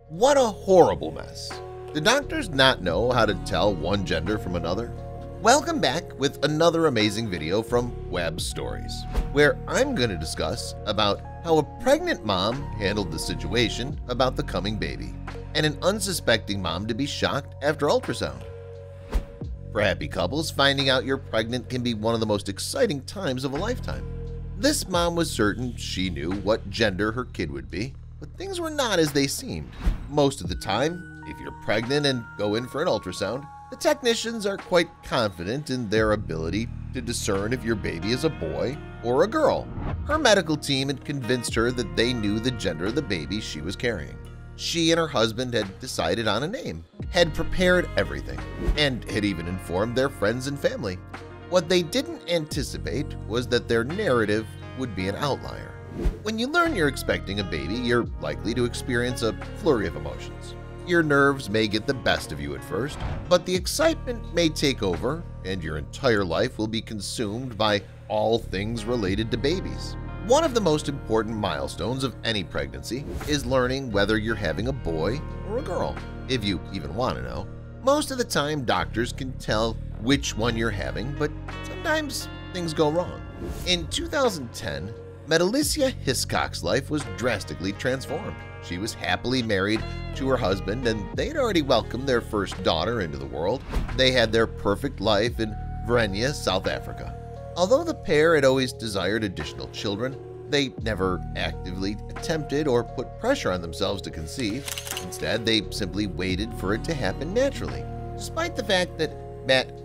What a horrible mess! Do doctors not know how to tell one gender from another? Welcome back with another amazing video from Web Stories, where I'm going to discuss about how a pregnant mom handled the situation about the coming baby, and an unsuspecting mom to be shocked after ultrasound. For happy couples, finding out you're pregnant can be one of the most exciting times of a lifetime. This mom was certain she knew what gender her kid would be, but things were not as they seemed. Most of the time, if you're pregnant and go in for an ultrasound, the technicians are quite confident in their ability to discern if your baby is a boy or a girl. Her medical team had convinced her that they knew the gender of the baby she was carrying. She and her husband had decided on a name, had prepared everything, and had even informed their friends and family. What they didn't anticipate was that their narrative would be an outlier. When you learn you're expecting a baby, you're likely to experience a flurry of emotions. Your nerves may get the best of you at first, but the excitement may take over and your entire life will be consumed by all things related to babies. One of the most important milestones of any pregnancy is learning whether you're having a boy or a girl, if you even want to know. Most of the time, doctors can tell which one you're having, but sometimes things go wrong. In 2010, Medalicia Hiscock's life was drastically transformed. She was happily married to her husband, and they had already welcomed their first daughter into the world. They had their perfect life in Verenia, South Africa. Although the pair had always desired additional children, they never actively attempted or put pressure on themselves to conceive. Instead, they simply waited for it to happen naturally. Despite the fact that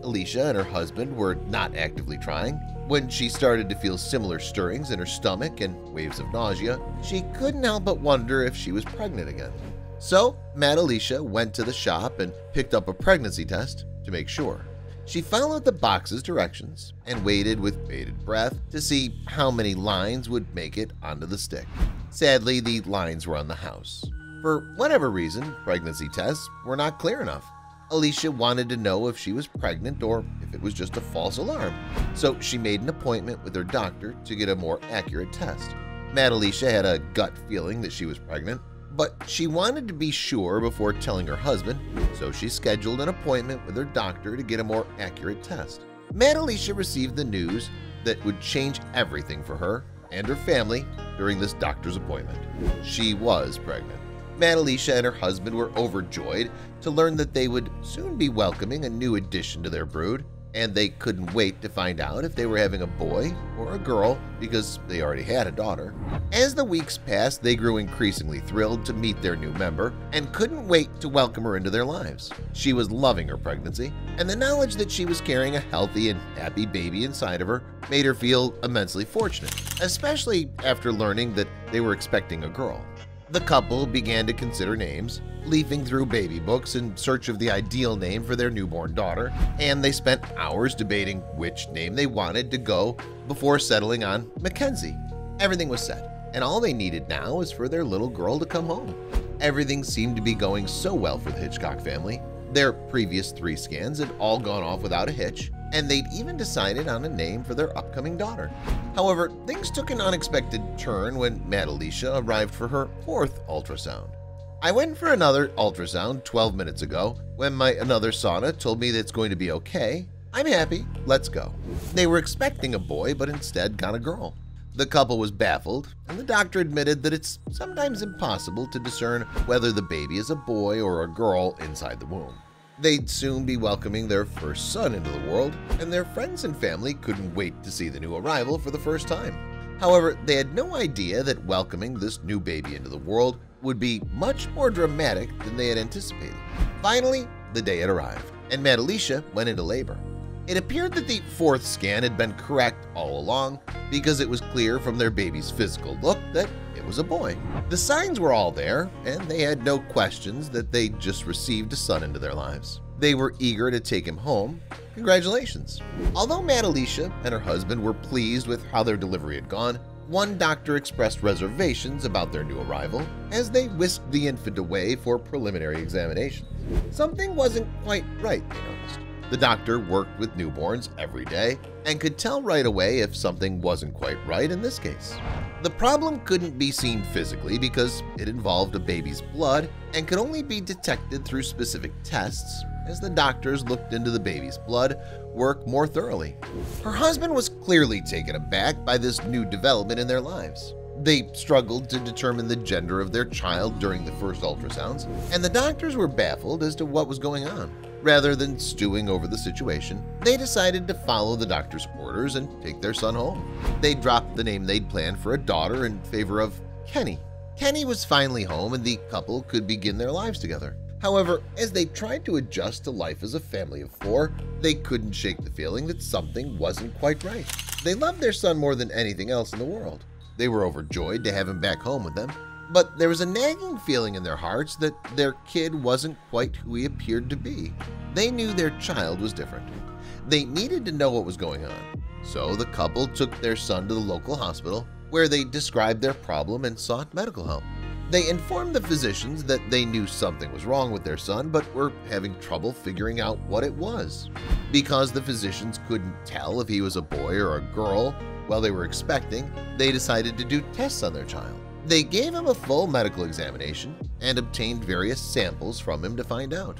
Alicia and her husband were not actively trying, when she started to feel similar stirrings in her stomach and waves of nausea, she couldn't help but wonder if she was pregnant again. So, Alicia went to the shop and picked up a pregnancy test to make sure. She followed the box's directions and waited with bated breath to see how many lines would make it onto the stick. Sadly, the lines were on the house. For whatever reason, pregnancy tests were not clear enough. Alicia wanted to know if she was pregnant or if it was just a false alarm, so she made an appointment with her doctor to get a more accurate test. Alicia had a gut feeling that she was pregnant, but she wanted to be sure before telling her husband, so she scheduled an appointment with her doctor to get a more accurate test. Alicia received the news that would change everything for her and her family during this doctor's appointment. She was pregnant. Alicia and her husband were overjoyed to learn that they would soon be welcoming a new addition to their brood, and they couldn't wait to find out if they were having a boy or a girl because they already had a daughter. As the weeks passed, they grew increasingly thrilled to meet their new member and couldn't wait to welcome her into their lives. She was loving her pregnancy, and the knowledge that she was carrying a healthy and happy baby inside of her made her feel immensely fortunate, especially after learning that they were expecting a girl. The couple began to consider names, leafing through baby books in search of the ideal name for their newborn daughter, and they spent hours debating which name they wanted to go before settling on Mackenzie. Everything was set, and all they needed now was for their little girl to come home. Everything seemed to be going so well for the Hitchcock family. Their previous 3 scans had all gone off without a hitch, and they'd even decided on a name for their upcoming daughter. However, things took an unexpected turn when Alicia arrived for her 4th ultrasound. I went for another ultrasound 12 minutes ago when my another sauna told me that it's going to be okay. I'm happy, let's go. They were expecting a boy but instead got a girl. The couple was baffled, and the doctor admitted that it's sometimes impossible to discern whether the baby is a boy or a girl inside the womb. They'd soon be welcoming their first son into the world, and their friends and family couldn't wait to see the new arrival for the first time. However, they had no idea that welcoming this new baby into the world would be much more dramatic than they had anticipated. Finally, the day had arrived, and Alicia went into labor. It appeared that the 4th scan had been correct all along because it was clear from their baby's physical look that it was a boy. The signs were all there, and they had no questions that they'd just received a son into their lives. They were eager to take him home. Congratulations! Although Alicia and her husband were pleased with how their delivery had gone, one doctor expressed reservations about their new arrival as they whisked the infant away for preliminary examination. Something wasn't quite right, they noticed. The doctor worked with newborns every day and could tell right away if something wasn't quite right in this case. The problem couldn't be seen physically because it involved a baby's blood and could only be detected through specific tests as the doctors looked into the baby's blood work more thoroughly. Her husband was clearly taken aback by this new development in their lives. They struggled to determine the gender of their child during the first ultrasounds, and the doctors were baffled as to what was going on. Rather than stewing over the situation, they decided to follow the doctor's orders and take their son home. They dropped the name they'd planned for a daughter in favor of Kenny. Kenny was finally home and the couple could begin their lives together. However, as they tried to adjust to life as a family of 4, they couldn't shake the feeling that something wasn't quite right. They loved their son more than anything else in the world. They were overjoyed to have him back home with them, but there was a nagging feeling in their hearts that their kid wasn't quite who he appeared to be. They knew their child was different. They needed to know what was going on, so the couple took their son to the local hospital where they described their problem and sought medical help. They informed the physicians that they knew something was wrong with their son but were having trouble figuring out what it was. Because the physicians couldn't tell if he was a boy or a girl while they were expecting, they decided to do tests on their child. They gave him a full medical examination and obtained various samples from him to find out.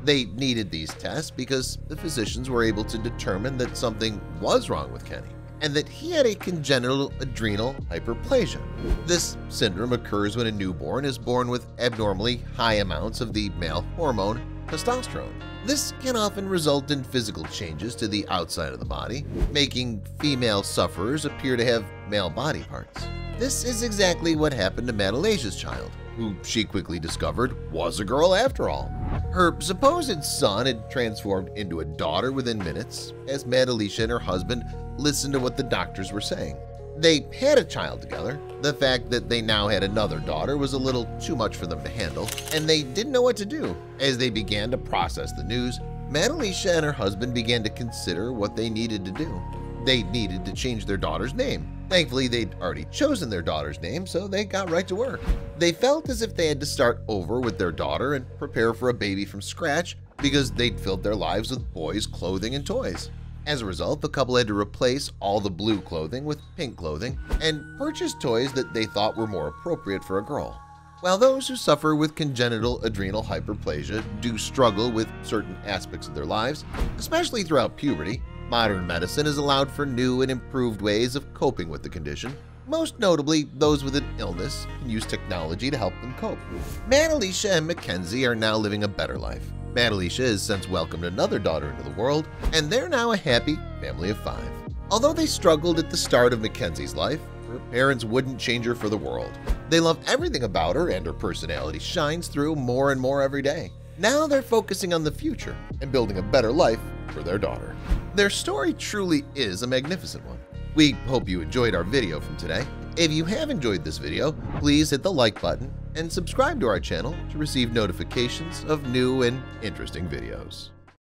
They needed these tests because the physicians were able to determine that something was wrong with Kenny and that he had a congenital adrenal hyperplasia. This syndrome occurs when a newborn is born with abnormally high amounts of the male hormone testosterone. This can often result in physical changes to the outside of the body, making female sufferers appear to have male body parts. This is exactly what happened to Madalicia's child, who she quickly discovered was a girl after all. Her supposed son had transformed into a daughter within minutes as Madalicia and her husband listened to what the doctors were saying. They had a child together. The fact that they now had another daughter was a little too much for them to handle, and they didn't know what to do. As they began to process the news, Madalicia and her husband began to consider what they needed to do. They needed to change their daughter's name. Thankfully, they'd already chosen their daughter's name, so they got right to work. They felt as if they had to start over with their daughter and prepare for a baby from scratch because they'd filled their lives with boys' clothing and toys. As a result, the couple had to replace all the blue clothing with pink clothing and purchase toys that they thought were more appropriate for a girl. While those who suffer with congenital adrenal hyperplasia do struggle with certain aspects of their lives, especially throughout puberty, modern medicine has allowed for new and improved ways of coping with the condition. Most notably, those with an illness can use technology to help them cope. Madalicia and Mackenzie are now living a better life. Madalicia has since welcomed another daughter into the world, and they're now a happy family of 5. Although they struggled at the start of Mackenzie's life, her parents wouldn't change her for the world. They love everything about her, and her personality shines through more and more every day. Now they're focusing on the future and building a better life for their daughter. Their story truly is a magnificent one. We hope you enjoyed our video from today. If you have enjoyed this video, please hit the like button and subscribe to our channel to receive notifications of new and interesting videos.